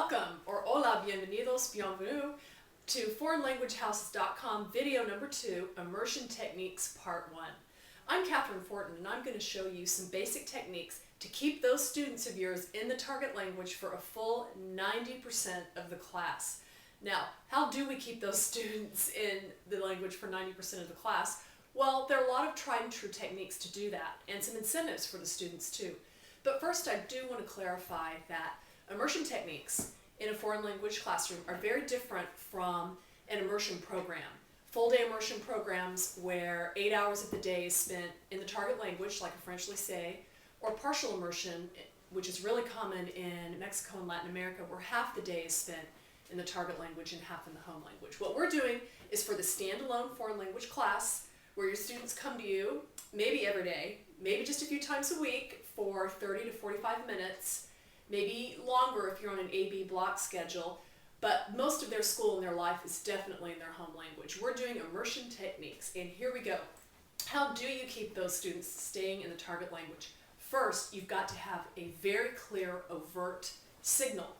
Welcome, or hola, bienvenidos, bienvenue, to foreignlanguagehouses.com video number 2, Immersion Techniques Part 1. I'm Catherine Fortin, and I'm going to show you some basic techniques to keep those students of yours in the target language for a full 90% of the class. Now, how do we keep those students in the language for 90% of the class? Well, there are a lot of tried and true techniques to do that, and some incentives for the students too. But first, I do want to clarify that immersion techniques in a foreign language classroom are very different from an immersion program. Full-day immersion programs where 8 hours of the day is spent in the target language, like a French lycée, or partial immersion, which is really common in Mexico and Latin America, where half the day is spent in the target language and half in the home language. What we're doing is for the standalone foreign language class, where your students come to you, maybe every day, maybe just a few times a week for 30 to 45 minutes, maybe longer if you're on an A-B block schedule, but most of their school and their life is definitely in their home language. We're doing immersion techniques, and here we go. How do you keep those students staying in the target language? First, you've got to have a very clear, overt signal.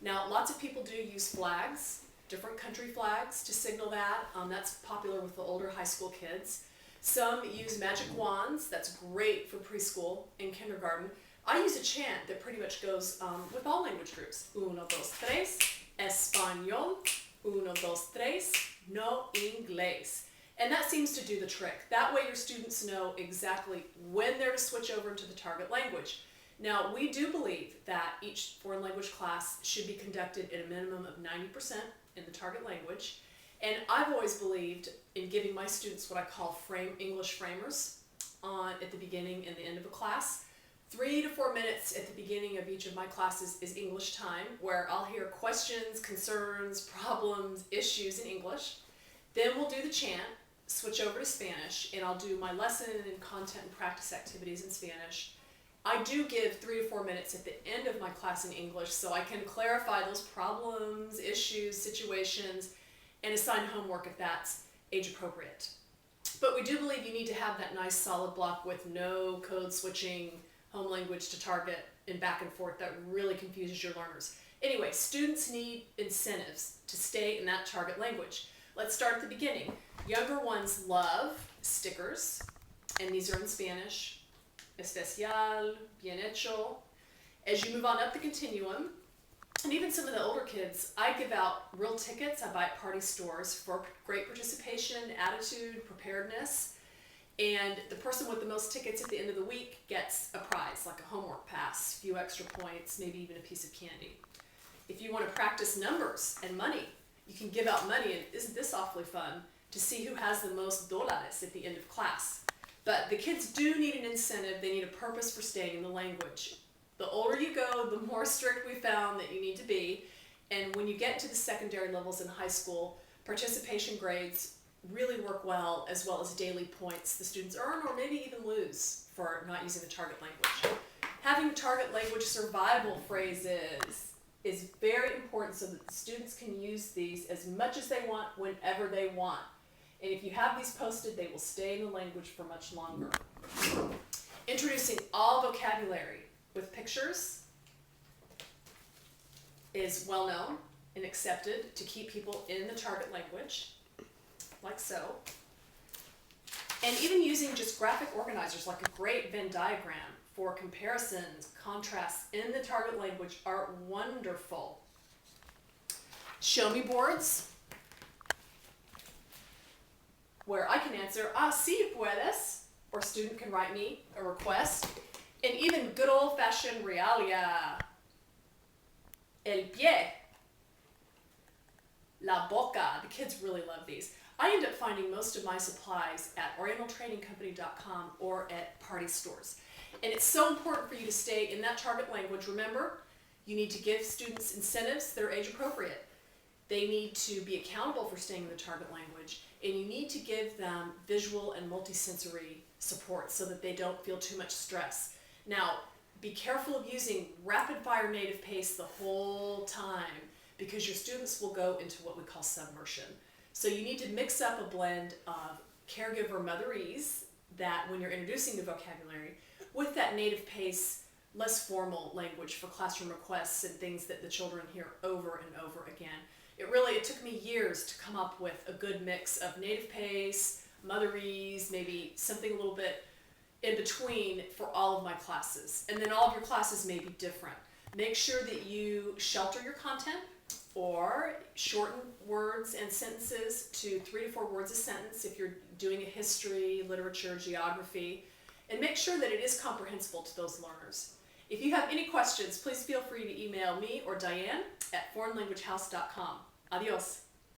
Now, lots of people do use flags, different country flags to signal that. That's popular with the older high school kids. Some use magic wands. That's great for preschool and kindergarten. I use a chant that pretty much goes with all language groups. Uno, dos, tres, español. Uno, dos, tres, no inglés. And that seems to do the trick. That way your students know exactly when they're to switch over into the target language. Now, we do believe that each foreign language class should be conducted at a minimum of 90% in the target language. And I've always believed in giving my students what I call English framers at the beginning and the end of a class. 3 to 4 minutes at the beginning of each of my classes is English time, where I'll hear questions, concerns, problems, issues in English. Then we'll do the chant, switch over to Spanish, and I'll do my lesson and content and practice activities in Spanish. I do give 3 to 4 minutes at the end of my class in English so I can clarify those problems, issues, situations, and assign homework if that's age appropriate. But we do believe you need to have that nice solid block with no code switching, home language to target, and back and forth. That really confuses your learners. Anyway, students need incentives to stay in that target language. Let's start at the beginning. Younger ones love stickers, and these are in Spanish. Especial, bien hecho. As you move on up the continuum, and even some of the older kids, I give out real tickets. I buy at party stores for great participation, attitude, preparedness. And the person with the most tickets at the end of the week gets a prize, like a homework pass, a few extra points, maybe even a piece of candy. If you want to practice numbers and money, you can give out money, and isn't this awfully fun, to see who has the most dólares at the end of class. But the kids do need an incentive. They need a purpose for staying in the language. The older you go, the more strict we found that you need to be. And when you get to the secondary levels in high school, participation grades really work well as daily points the students earn or maybe even lose for not using the target language. Having target language survival phrases is very important so that the students can use these as much as they want whenever they want. And if you have these posted, they will stay in the language for much longer. Introducing all vocabulary with pictures is well known and accepted to keep people in the target language, like so. And even using just graphic organizers like a great Venn diagram for comparisons, contrasts in the target language are wonderful. Show me boards, where I can answer, si puedes, or student can write me a request. And even good old-fashioned realia, el pie, la boca. The kids really love these. I end up finding most of my supplies at orientaltrainingcompany.com or at party stores. And it's so important for you to stay in that target language. Remember, you need to give students incentives that are age appropriate. They need to be accountable for staying in the target language, and you need to give them visual and multisensory support so that they don't feel too much stress. Now, be careful of using rapid-fire native pace the whole time because your students will go into what we call submersion. So you need to mix up a blend of caregiver motherese that when you're introducing the vocabulary with that native pace less formal language for classroom requests and things that the children hear over and over again. It took me years to come up with a good mix of native pace, motherese, maybe something a little bit in between for all of my classes. And then all of your classes may be different. Make sure that you shelter your content or shorten words and sentences to 3 to 4 words a sentence if you're doing a history, literature, geography, and make sure that it is comprehensible to those learners. If you have any questions, please feel free to email me or Diane at foreignlanguagehouse.com. Adios.